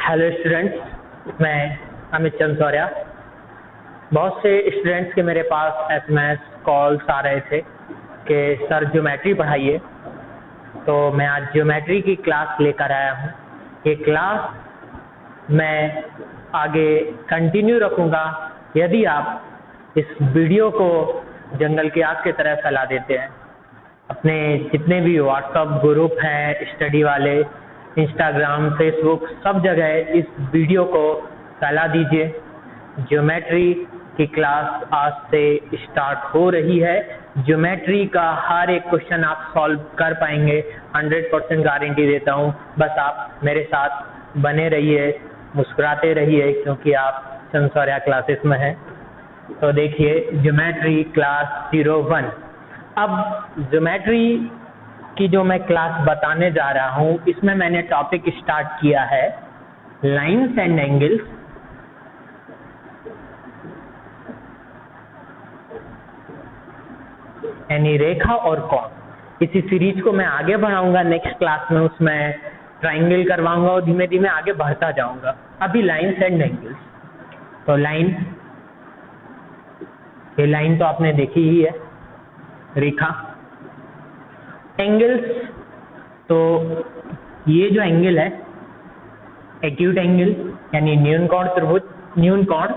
Hello students, मैं अमित चंद सौर्या। बहुत से स्टूडेंट्स के मेरे पास एसएमएस कॉल्स आ रहे थे कि सर ज्योमेट्री पढ़ाइए, तो मैं आज ज्योमेट्री की क्लास लेकर आया हूँ। ये क्लास मैं आगे कंटिन्यू रखूँगा यदि आप इस वीडियो को जंगल की आग की तरह फैला देते हैं। अपने जितने भी व्हाट्सएप ग्रुप हैं स्टडी वाले, इंस्टाग्राम, फेसबुक, सब जगह इस वीडियो को फैला दीजिए। ज्योमेट्री की क्लास आज से स्टार्ट हो रही है। ज्योमेट्री का हर एक क्वेश्चन आप सॉल्व कर पाएंगे, 100% गारंटी देता हूँ। बस आप मेरे साथ बने रहिए, मुस्कुराते रहिए, क्योंकि आप चंद सौर्या क्लासेस में हैं। तो देखिए ज्योमेट्री क्लास 01। अब ज्योमेट्री की जो मैं क्लास बताने जा रहा हूँ, इसमें मैंने टॉपिक स्टार्ट किया है लाइन्स एंड एंगल्स। यानी रेखा और कोण। इसी सीरीज को मैं आगे बढ़ाऊंगा नेक्स्ट क्लास में, उसमें ट्राइंगल करवाऊंगा और धीमे धीमे आगे बढ़ता जाऊंगा। अभी लाइन्स एंड एंगल्स। तो लाइन, ये लाइन तो आपने देखी ही है, रेखा। एंगल्स, तो ये जो एंगल है एक्यूट एंगल यानी न्यून कोण त्रिभुज, न्यून कोण।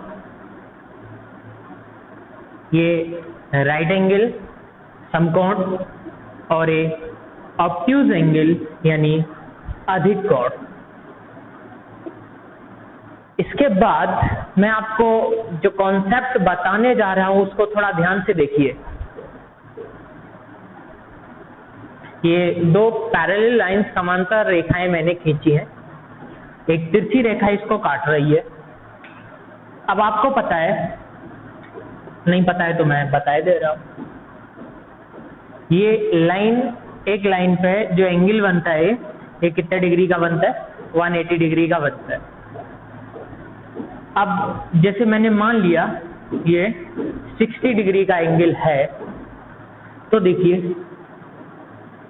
ये राइट एंगल समकोण, और ये ऑब्ट्यूज एंगल यानी अधिक कोण। इसके बाद मैं आपको जो कॉन्सेप्ट बताने जा रहा हूं उसको थोड़ा ध्यान से देखिए। ये दो पैरेलल लाइंस, समांतर रेखाएं मैंने खींची हैं। एक तिरछी रेखा इसको काट रही है। अब आपको पता है, नहीं पता है तो मैं बता दे रहा हूं। ये लाइन, एक लाइन पे जो एंगल बनता है ये कितने डिग्री का बनता है? 180 डिग्री का बनता है। अब जैसे मैंने मान लिया ये 60 डिग्री का एंगल है, तो देखिए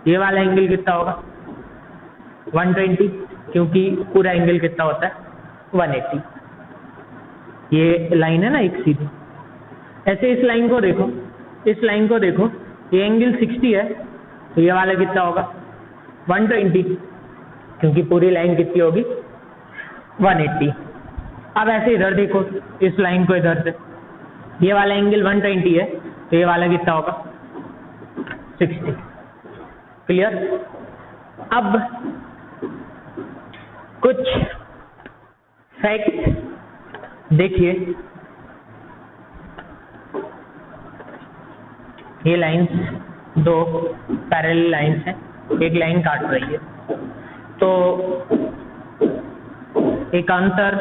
ये वाला एंगल कितना होगा? 120, क्योंकि पूरा एंगल कितना होता है? 180। ये लाइन है ना एक सीधी। ऐसे इस लाइन को देखो, इस लाइन को देखो, ये एंगल 60 है, तो ये वाला कितना होगा? 120, क्योंकि पूरी लाइन कितनी होगी? 180। अब ऐसे इधर देखो, इस लाइन को इधर से, ये वाला एंगल 120 है, तो ये वाला कितना होगा? 60। क्लियर? अब कुछ फैक्ट देखिए। ये लाइंस दो पैरेलल लाइंस हैं, एक लाइन काट रही है, तो एकांतर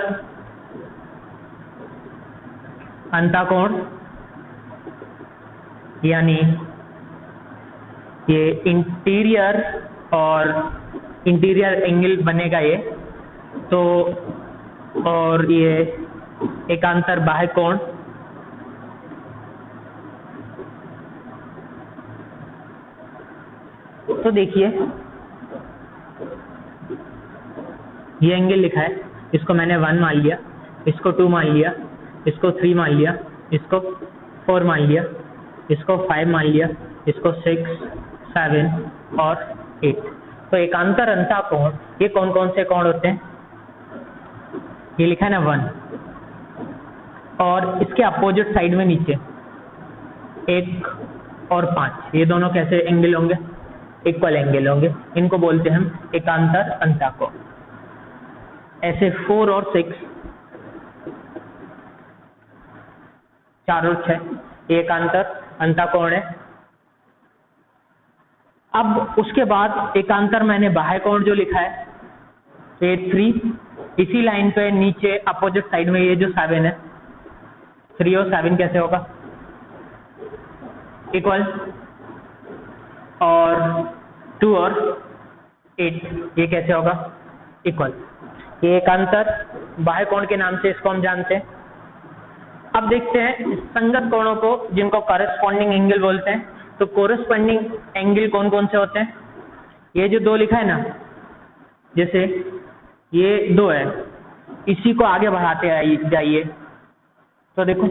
अंतःकोण यानी ये इंटीरियर और इंटीरियर एंगल बनेगा ये, तो और ये एकांतर बाह्य कोण। तो देखिए ये एंगल लिखा है, इसको मैंने 1 मान लिया, इसको 2 मान लिया, इसको 3 मान लिया, इसको 4 मान लिया, इसको 5 मान लिया, इसको 6, 7 और 8। तो एकांतर अंतःकोण ये कौन कौन से कोण होते हैं? ये लिखा है ना 1, और इसके अपोजिट साइड में नीचे 1 और 5, ये दोनों कैसे एंगल होंगे? इक्वल एंगल होंगे। इनको बोलते हैं हम एकांतर अंतःकोण। ऐसे 4 और 6, 4 और 6 एकांतर अंतःकोण है। अब उसके बाद एकांतर मैंने बाह्य कोण जो लिखा है 8, 3, इसी लाइन पे नीचे अपोजिट साइड में ये जो 7 है, 3 और 7 कैसे होगा? इक्वल। और 2 और 8 ये कैसे होगा? इक्वल। ये एकांतर बाह्य कोण के नाम से इसको हम जानते हैं। अब देखते हैं संगत कोणों को, जिनको कॉरेस्पॉन्डिंग एंगल बोलते हैं। तो कॉरेस्पॉन्डिंग एंगल कौन कौन से होते हैं? ये जो 2 लिखा है ना, जैसे ये 2 है, इसी को आगे बढ़ाते जाइए। तो देखो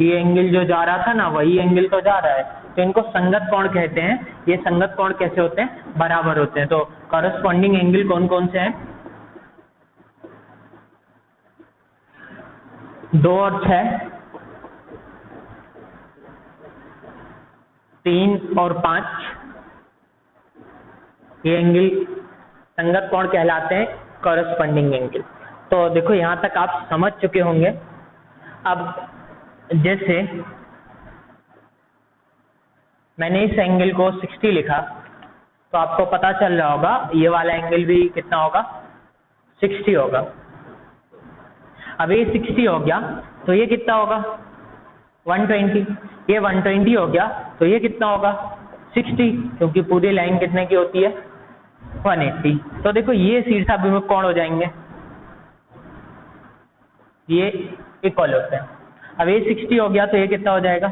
ये एंगल जो जा रहा था ना, वही एंगल तो जा रहा है, तो इनको संगत कोण कहते हैं। ये संगत कोण कैसे होते हैं? बराबर होते हैं। तो कॉरेस्पॉन्डिंग एंगल कौन कौन से हैं? 2 और 6, 3 और 5, ये एंगल संगत कोण कहलाते हैं, कॉरेस्पॉन्डिंग एंगल। तो देखो यहाँ तक आप समझ चुके होंगे। अब जैसे मैंने इस एंगल को 60 लिखा, तो आपको पता चल रहा होगा ये वाला एंगल भी कितना होगा? 60 होगा। अब ये 60 हो गया तो ये कितना होगा? 120। ये 120 हो गया तो ये कितना होगा? 60, क्योंकि पूरी लाइन कितने की होती है? 180। तो देखो ये शीर्षाभिमुख कोण हो जाएंगे, ये इक्वल होते हैं। अब ये 60 हो गया तो ये कितना हो जाएगा?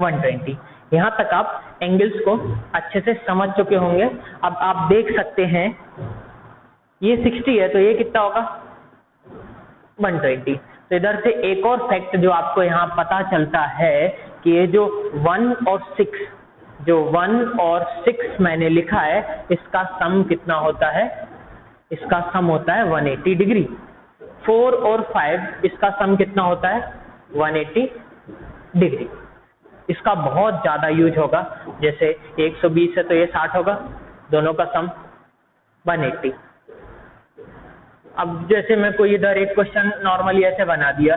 120। यहाँ तक आप एंगल्स को अच्छे से समझ चुके होंगे। अब आप देख सकते हैं ये 60 है तो ये कितना होगा? 120। तो इधर से एक और फैक्ट जो आपको यहाँ पता चलता है कि ये जो 1 और 6 मैंने लिखा है, इसका सम कितना होता है? इसका सम होता है 180 डिग्री। 4 और 5 इसका सम कितना होता है? 180 डिग्री। इसका बहुत ज्यादा यूज होगा। जैसे 120 है तो ये 60 होगा, दोनों का सम 180। अब जैसे मैं कोई इधर एक क्वेश्चन नॉर्मली ऐसे बना दिया,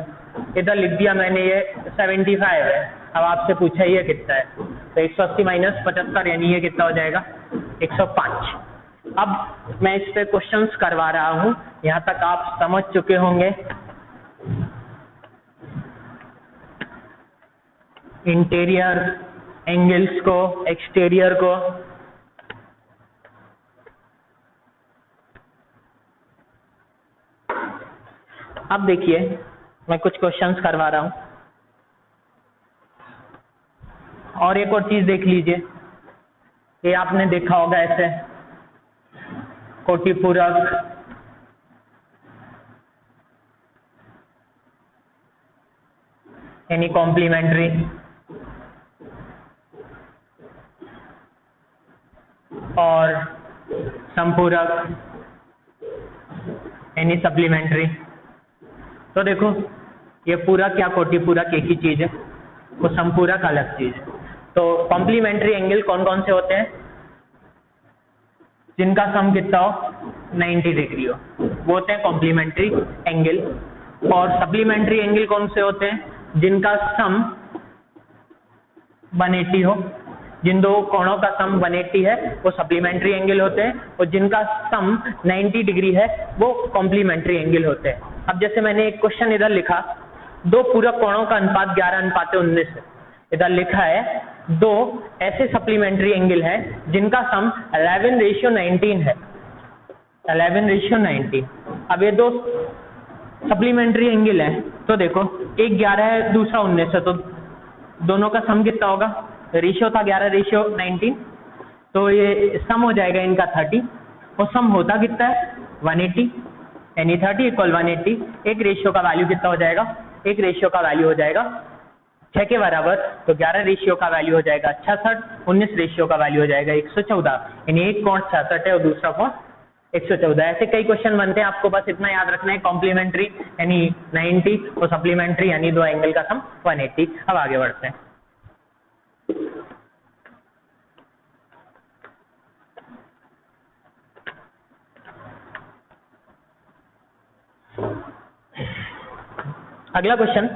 इधर लिख दिया मैंने ये 75 है। अब आपसे पूछा ये कितना है, तो 180 माइनस 75 यानी ये कितना हो जाएगा? 105। अब मैं इस पे क्वेश्चंस करवा रहा हूं, यहां तक आप समझ चुके होंगे। इंटीरियर एंगल्स को, एक्सटीरियर को अब देखिए मैं कुछ क्वेश्चंस करवा रहा हूं, और एक और चीज देख लीजिए। ये आपने देखा होगा ऐसे कोटि पूरक, यानी कॉम्प्लीमेंट्री, और संपूरक यानी सप्लीमेंट्री। तो देखो ये पूरक या कोटि पूरक एक ही चीज है, वो संपूरक अलग चीज है। तो कॉम्प्लीमेंट्री एंगल कौन कौन से होते हैं? जिनका सम कितना हो? 90 डिग्री हो, वो होते हैं कॉम्प्लीमेंट्री एंगल। और सप्लीमेंट्री एंगल कौन से होते हैं? जिनका सम 180 हो। जिन दो कोणों का सम 180 है वो सप्लीमेंट्री एंगल होते हैं, और जिनका सम 90 डिग्री है वो कॉम्प्लीमेंट्री एंगल होते हैं। अब जैसे मैंने एक क्वेश्चन इधर लिखा, दो पूरक कोणों का अनुपात 11:19 है। इधर लिखा है दो ऐसे सप्लीमेंट्री एंगल है जिनका सम 11:19 है। 11:19। अब ये दो सप्लीमेंट्री एंगल है, तो देखो एक 11 है, दूसरा 19 है, तो दोनों का सम कितना होगा? रेशियो था 11:19, तो ये सम हो जाएगा इनका 30, और सम होता कितना है? 180, यानी 30 इक्वल 180। एक रेशियो का वैल्यू कितना हो जाएगा? एक रेशियो का वैल्यू हो जाएगा 6 के बराबर, तो 11 रेशियो का वैल्यू हो जाएगा 66, 19 रेशियो का वैल्यू हो जाएगा 114, यानी एक कोण 66 है और दूसरा कोण 114। ऐसे कई क्वेश्चन बनते हैं, आपको बस इतना याद रखना है, कॉम्प्लीमेंट्री यानी 90 और सप्लीमेंट्री यानी दो एंगल का सम 180। अब आगे बढ़ते हैं। अगला क्वेश्चन,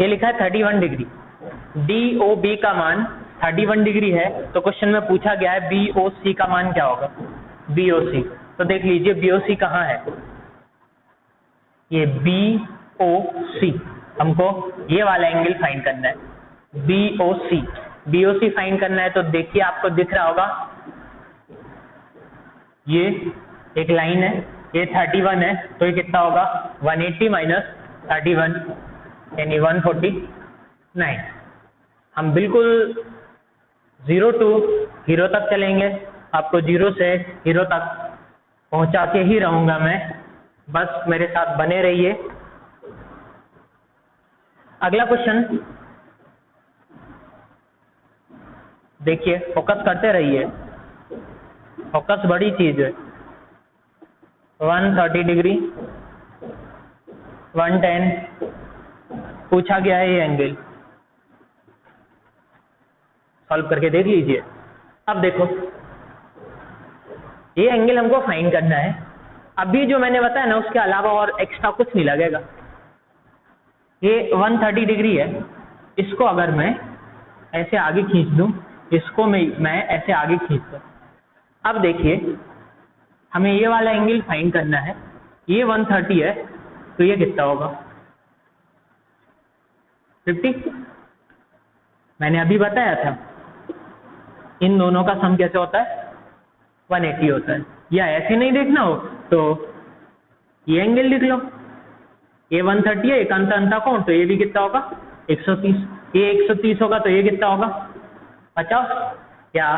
ये लिखा है 31 डिग्री। DOB का मान 31 डिग्री है, तो क्वेश्चन में पूछा गया है BOC का मान क्या होगा? BOC, तो देख लीजिए BOC कहाँ है? ये BOC, हमको ये वाला एंगल फाइंड करना है। BOC BOC फाइंड करना है तो देखिए आपको दिख रहा होगा, ये एक लाइन है, ये 31 है, तो ये कितना होगा 180 माइनस 31 यानी 149। हम बिल्कुल 0 टू हीरो तक चलेंगे, आपको 0 से हीरो तक पहुंचा के ही रहूंगा मैं, बस मेरे साथ बने रहिए। अगला क्वेश्चन देखिए, फोकस करते रहिए, फोकस बड़ी चीज है। 130 डिग्री 110 पूछा गया है, ये एंगल सॉल्व करके देख लीजिए। अब देखो, ये एंगल हमको फाइंड करना है। अभी जो मैंने बताया ना, उसके अलावा और एक्स्ट्रा कुछ नहीं लगेगा। ये 130 डिग्री है, इसको अगर मैं ऐसे आगे खींच दूं, इसको मैं ऐसे आगे खींच दूं, अब देखिए हमें ये वाला एंगल फाइंड करना है। ये 130 है, तो ये कितना होगा 50। मैंने अभी बताया था इन दोनों का सम कैसे होता है 180 होता है। या ऐसे नहीं देखना हो तो ये एंगल लिख लो, ये 130 है, एक अंता कौन, तो ये भी कितना होगा 130। ये 130 होगा तो ये कितना होगा 50। या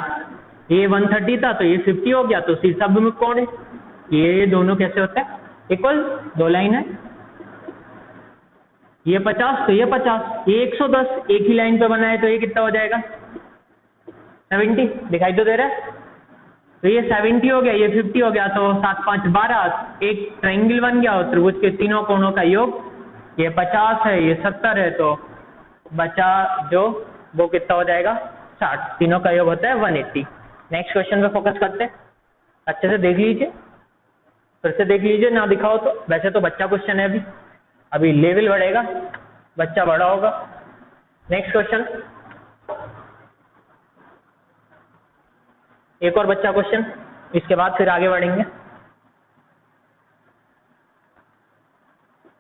ये 130 था तो ये 50 हो गया, तो शीर्ष में कौन है, ये दोनों कैसे होता है इक्वल, दो लाइन है, ये 50 तो ये 50, ये 110 एक ही लाइन पे बना है, तो ये कितना हो जाएगा 70। दिखाई तो दे रहा है, तो ये 70 हो गया, ये 50 हो गया, तो 7 5 12, एक ट्रायंगल बन गया और त्रिभुज के तीनों कोणों का योग। ये 50 है, ये 70 है, तो बचा जो वो कितना हो जाएगा 60, तीनों का योग होता है 180। नेक्स्ट क्वेश्चन पे फोकस करते हैं, अच्छे से देख लीजिए, फिर से देख लीजिए, ना दिखाओ तो। वैसे तो बच्चा क्वेश्चन है, अभी लेवल बढ़ेगा, बच्चा बड़ा होगा। नेक्स्ट क्वेश्चन, एक और बच्चा क्वेश्चन, इसके बाद फिर आगे बढ़ेंगे।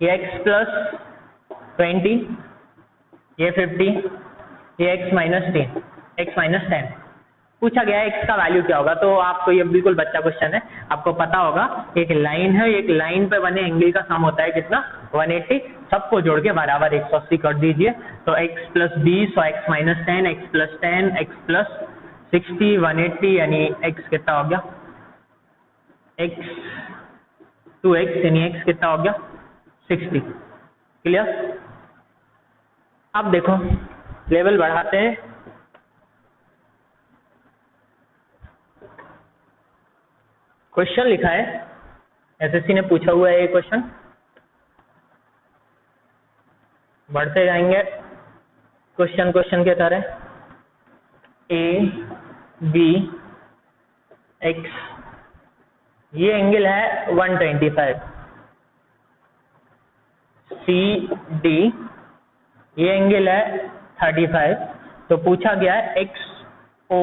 ये x प्लस 20, ये 50, ये x माइनस 10 पूछा गया है, x का वैल्यू क्या होगा। तो आपको ये बिल्कुल बच्चा क्वेश्चन है, आपको पता होगा एक लाइन है, एक लाइन पे बने एंगल का सम होता है कितना 180, सबको जोड़ के बराबर 180 कर दीजिए। तो x प्लस 20 और x minus 10, x plus 10, x plus 60, 180 यानी x कितना हो गया x 2x यानी x कितना हो गया 60। क्लियर। अब देखो लेवल बढ़ाते हैं, क्वेश्चन लिखा है, एसएससी ने पूछा हुआ है ये क्वेश्चन, बढ़ते जाएंगे क्वेश्चन के तरह। ए बी एक्स, ये एंगल है 125। सी डी, ये एंगल है 35। तो पूछा गया है एक्स ओ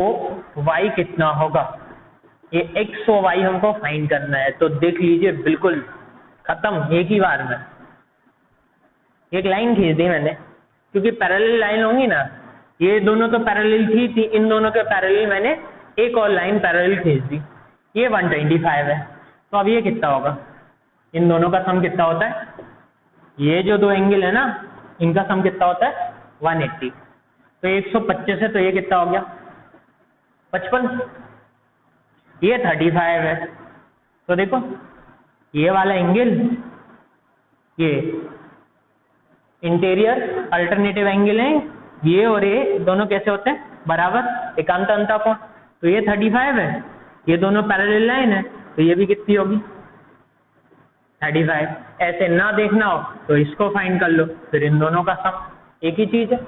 वाई कितना होगा। ये एक्स ओ वाई हमको फाइंड करना है, तो देख लीजिए बिल्कुल खत्म एक ही बार में। एक लाइन खींच दी मैंने, क्योंकि पैरेलल लाइन होंगी ना, ये दोनों तो पैरेलल थी, इन दोनों के पैरेलल मैंने एक और लाइन पैरेलल खींच दी। ये 125 है, तो अब ये कितना होगा, इन दोनों का सम कितना होता है, ये जो दो एंगल है ना इनका सम कितना होता है 180। तो 125 है, तो ये कितना हो गया 55, ये 35 है। तो देखो ये वाला एंगल, ये इंटीरियर अल्टरनेटिव एंगल है, ये और ये दोनों कैसे होते हैं बराबर, एकांत अंता कोण। तो ये 35 है, ये दोनों पैरेलल लाइन है, तो ये भी कितनी होगी 35। ऐसे ना देखना हो तो इसको फाइंड कर लो, फिर इन दोनों का सम एक ही चीज है।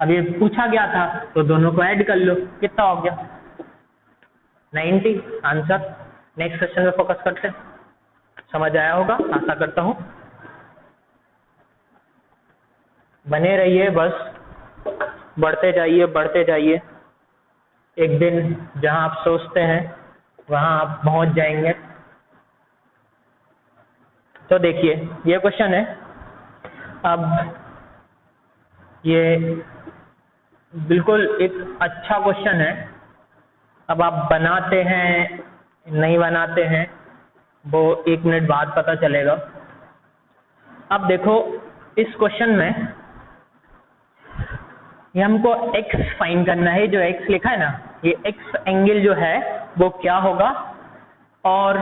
अब ये पूछा गया था तो दोनों को ऐड कर लो, कितना हो गया 90 आंसर। नेक्स्ट क्वेश्चन में फोकस करते हैं, समझ आया होगा आशा करता हूं। बने रहिए, बस बढ़ते जाइए, एक दिन जहां आप सोचते हैं वहां आप पहुंच जाएंगे। तो देखिए ये क्वेश्चन है, अब ये बिल्कुल एक अच्छा क्वेश्चन है। अब आप बनाते हैं नहीं बनाते हैं वो 1 मिनट बाद पता चलेगा। अब देखो इस क्वेश्चन में ये हमको x फाइंड करना है। जो x लिखा है ना, ये x एंगल जो है वो क्या होगा, और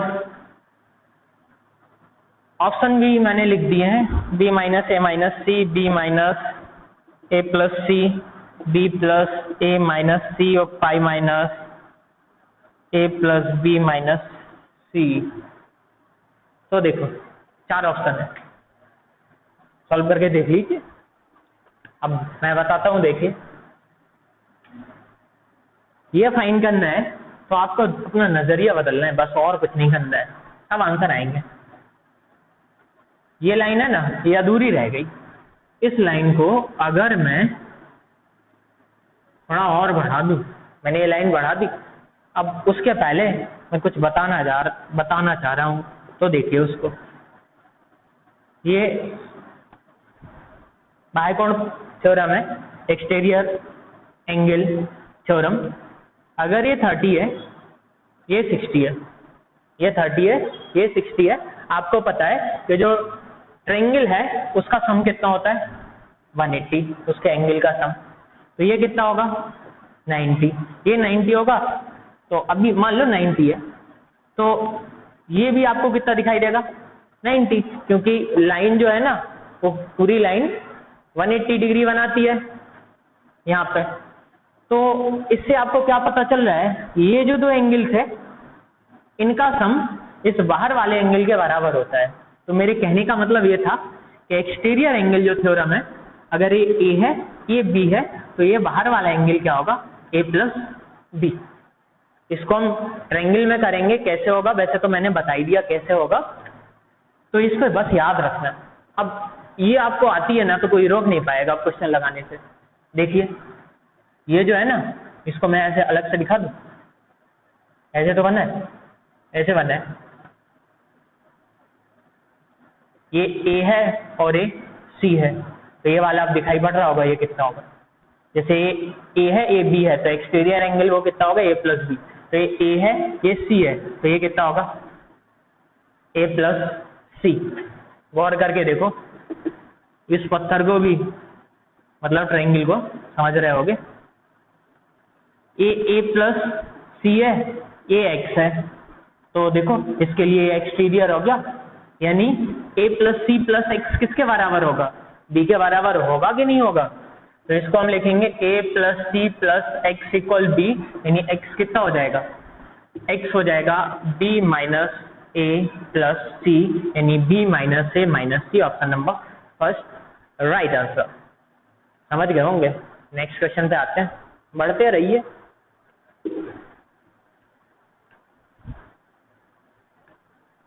ऑप्शन भी मैंने लिख दिए हैं, b minus a minus C, b minus a plus C, b plus A minus सी और pi minus a plus B minus सी। तो देखो 4 ऑप्शन है, सॉल्व करके देख लीजिए। अब मैं बताता हूँ, देखिए ये फाइंड करना है तो आपको अपना नजरिया बदलना है, बस और कुछ नहीं करना है, सब आंसर आएंगे। ये लाइन है ना, ये अधूरी रह गई। इस लाइन को अगर मैं थोड़ा और बढ़ा दूं, मैंने ये लाइन बढ़ा दी, अब उसके पहले मैं कुछ बताना चाह रहा हूं, तो देखिए उसको। ये बायकोण थ्योरम है, एक्सटीरियर एंगल थ्योरम। अगर ये 30 है, ये 60 है, ये 30 है, ये 60 है, आपको पता है कि जो ट्रायंगल है उसका सम कितना होता है 180, उसके एंगल का सम। तो ये कितना होगा 90, ये 90 होगा। तो अभी मान लो 90 है, तो ये भी आपको कितना दिखाई देगा 90, क्योंकि लाइन जो है ना वो पूरी लाइन 180 डिग्री बनाती है यहाँ पे। तो इससे आपको क्या पता चल रहा है, ये जो 2 एंगल्स है इनका सम इस बाहर वाले एंगल के बराबर होता है। तो मेरे कहने का मतलब ये था कि एक्सटीरियर एंगल जो थ्योरम है, अगर ये ए है, ये बी है, तो ये बाहर वाला एंगल क्या होगा ए प्लस बी। इसको हम ट्रायंगल में करेंगे, कैसे होगा वैसे तो मैंने बता ही दिया कैसे होगा, तो इसको बस याद रखना। अब ये आपको आती है ना, तो कोई रोक नहीं पाएगा क्वेश्चन लगाने से। देखिए ये जो है ना, इसको मैं ऐसे अलग से दिखा दूं, ऐसे तो बनना है, ऐसे बनना है। ये ए है और ये सी है, तो ये वाला आप दिखाई पड़ रहा होगा, ये कितना होगा। जैसे ए है, ए बी है, तो एक्सटीरियर एंगल वो कितना होगा ए प्लस बी। तो ये ए है, ये सी है, तो ये कितना होगा ए प्लस सी। गौर करके देखो, इस पत्थर को भी मतलब ट्रायंगल को समझ रहे होगे। ए प्लस सी है, ए एक्स है, तो देखो इसके लिए एक्सटीरियर हो गया, यानी ए प्लस सी प्लस एक्स किसके बराबर होगा, बी के बराबर होगा कि नहीं होगा। तो इसको हम लिखेंगे a plus c plus x equal b, यानी एक्स कितना हो जाएगा, एक्स हो जाएगा b minus a plus c, यानी b minus a minus c. Option number first right answer. समझ गए होंगे। नेक्स्ट क्वेश्चन पे आते हैं, बढ़ते रहिए।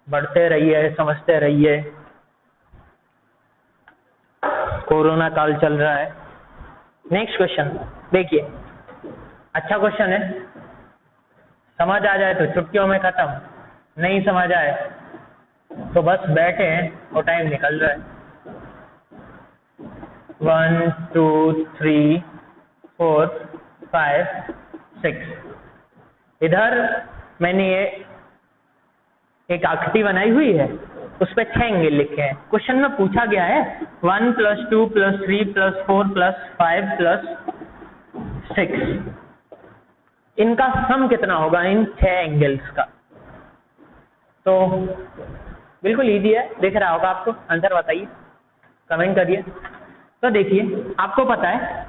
बढ़ते रहिए, समझते रहिए, कोरोना काल चल रहा है। नेक्स्ट क्वेश्चन देखिए, अच्छा क्वेश्चन है, समझ आ जाए तो चुटकियों में खत्म, नहीं समझ आए तो बस बैठे हैं और टाइम निकल रहा है। 1 2 3 4 5 6। इधर मैंने ये एक आकृति बनाई हुई है, उस पर 6 एंगल लिखे हैं। क्वेश्चन में पूछा गया है 1 + 2 + 3 + 4 + 5 + 6, इनका सम कितना होगा इन 6 एंगल्स का। तो बिल्कुल इजी है, दिख रहा होगा आपको, आंसर बताइए, कमेंट करिए। तो देखिए आपको पता है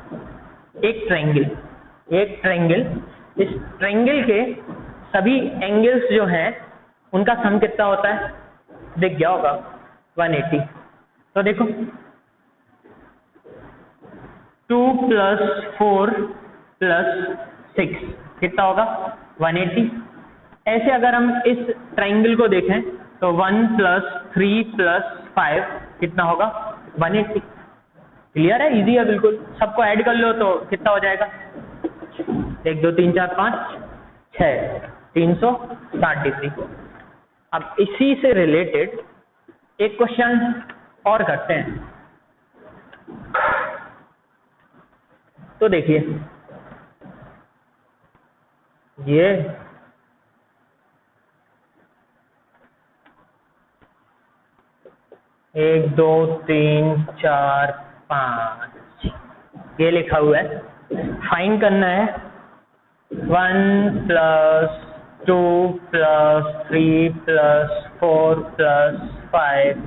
एक ट्रायंगल, इस ट्रायंगल के सभी एंगल्स जो हैं उनका सम कितना होता है, दिख गया होगा 180। तो देखो 2 + 4 + 6 कितना होगा 180। ऐसे अगर हम इस ट्रायंगल को देखें तो 1 + 3 + 5 कितना होगा 180। क्लियर है, इजी है बिल्कुल। सबको ऐड कर लो तो कितना हो जाएगा 1 2 3 4 5 6, 360 डिग्री। अब इसी से रिलेटेड एक क्वेश्चन और करते हैं। तो देखिए ये 1 2 3 4 5 ये लिखा हुआ है। फाइंड करना है 1 + 2 + 3 + 4 + 5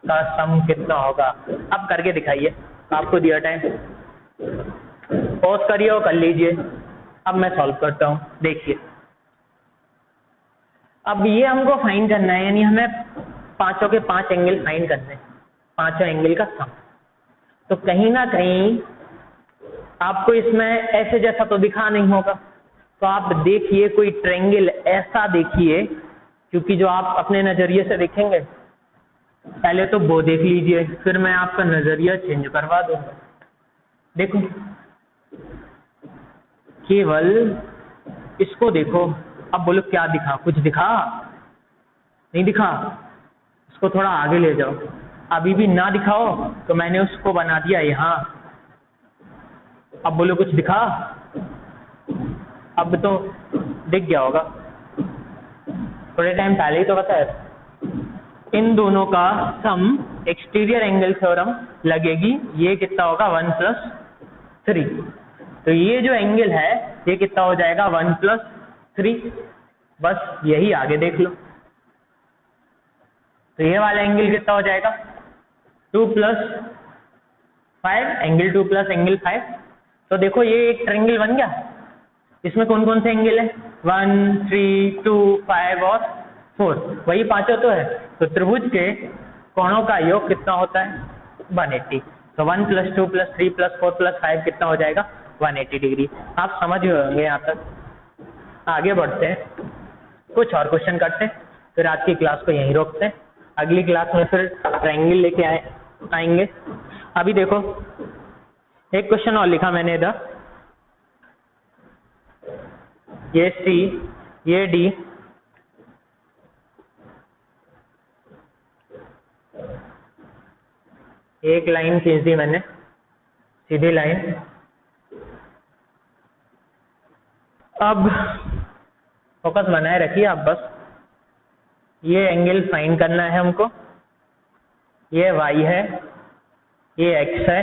का सम कितना होगा। अब करके दिखाइए, आपको दिया टाइम, पॉज करिए और कर लीजिए। अब मैं सॉल्व करता हूँ। देखिए अब ये हमको फाइंड करना है, यानी हमें पांचों के 5 एंगल फाइंड करने हैं, पांचों एंगल का सम। तो कहीं ना कहीं आपको इसमें ऐसे जैसा तो दिखा नहीं होगा, तो आप देखिए कोई ट्रायंगल ऐसा देखिए, क्योंकि जो आप अपने नजरिए से देखेंगे, पहले तो वो देख लीजिए, फिर मैं आपका नजरिया चेंज करवा दूंगा। देखो केवल इसको देखो, अब बोलो क्या दिखा, कुछ दिखा नहीं दिखा, इसको थोड़ा आगे ले जाओ। अभी भी ना दिखाओ तो मैंने उसको बना दिया यहाँ। अब बोलो कुछ दिखा, अब तो दिख गया होगा, थोड़े टाइम पहले ही तो बताया। इन दोनों का सम एक्सटीरियर एंगल थ्योरम लगेगी, ये कितना होगा 1 + 3। तो ये जो एंगल है ये कितना हो जाएगा 1 + 3। बस यही आगे देख लो। तो ये वाला एंगल कितना हो जाएगा 2 + 5, एंगल 2 + एंगल 5। तो देखो ये एक ट्रायंगल बन गया। इसमें कौन कौन से एंगल है 1 3 2 5 और 4, वही पांचों तो है। तो त्रिभुज के कोणों का योग कितना होता है 180। तो 1 + 2 + 3 + 4 + 5 कितना हो जाएगा 180 डिग्री। आप समझ गए होंगे यहाँ तक। आगे बढ़ते हैं, कुछ और क्वेश्चन करते हैं, फिर आज की क्लास को यहीं रोकते हैं। अगली क्लास में फिर ट्रायंगल लेके आएंगे। अभी देखो एक क्वेश्चन और लिखा मैंने इधर, ये C ये D, एक लाइन खींच दी मैंने, सीधी लाइन। अब फोकस बनाए रखिए आप बस। ये एंगल फाइंड करना है हमको, ये Y है, ये X है,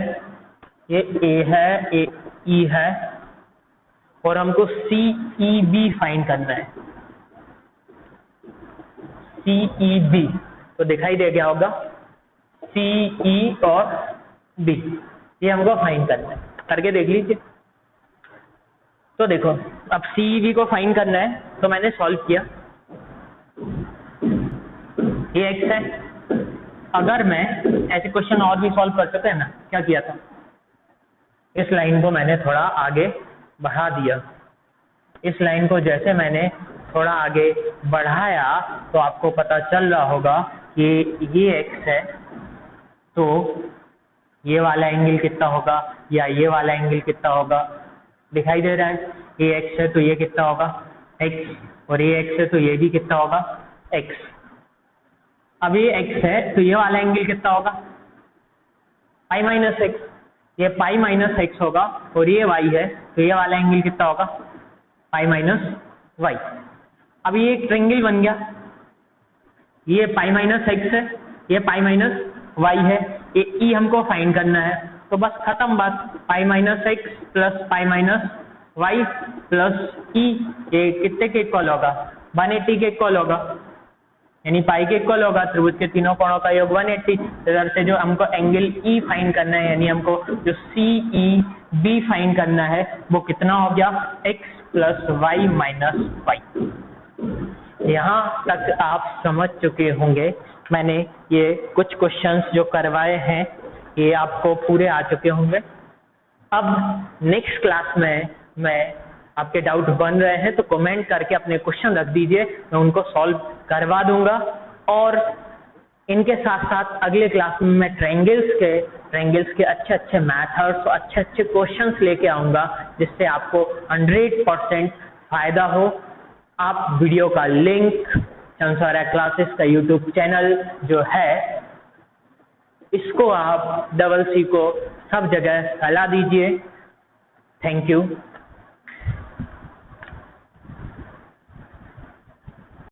ये A है, ये E है, और हमको CEB फाइंड करना है। CEB तो दिखाई दे गया होगा, CE और B, ये हमको फाइंड करना है। करके देख लीजिए। तो देखो अब CEB को फाइंड करना है, तो मैंने सॉल्व किया। ये X है। अगर मैं ऐसे क्वेश्चन और भी सॉल्व कर सकते हैं ना, क्या किया था, इस लाइन को मैंने थोड़ा आगे बढ़ा दिया। इस लाइन को जैसे मैंने थोड़ा आगे बढ़ाया तो आपको पता चल रहा होगा कि ये X है, तो ये वाला एंगल कितना होगा या ये वाला एंगल कितना होगा, दिखाई दे रहा है। ये X है तो ये कितना होगा X, और ये X है तो ये भी कितना होगा X। अब ये X है तो ये वाला एंगल कितना होगा π - x, ये π - x होगा, और ये Y है तो ये वाला एंगल कितना होगा π - y। अब ये एक ट्रायंगल बन गया, ये π - x है, ये π - y है, ये E हमको फाइंड करना है। तो बस खत्म बात, π - x + π - y + E, ये कितने के इक्वल होगा 180 के इक्वल होगा, यानी पाई के इक्वल होगा। त्रिभुज के तीनों कोणों का योग 180। इधर से जो हमको एंगल E फाइंड करना है, यानी हमको जो CEB फाइंड करना है, वो कितना हो गया X + y - y। यहाँ तक आप समझ चुके होंगे। मैंने ये कुछ क्वेश्चंस जो करवाए हैं ये आपको पूरे आ चुके होंगे। अब नेक्स्ट क्लास में मैं आपके डाउट बन रहे हैं तो कमेंट करके अपने क्वेश्चन रख दीजिए, मैं उनको सॉल्व करवा दूंगा। और इनके साथ साथ अगले क्लास में मैं ट्रायंगल्स के अच्छे मैथड्स और अच्छे क्वेश्चंस लेके आऊंगा, जिससे आपको 100% फायदा हो। आप वीडियो का लिंक चंसौर्या क्लासेस का यूट्यूब चैनल जो है, इसको आप CCC को सब जगह फैला दीजिए। Thank you.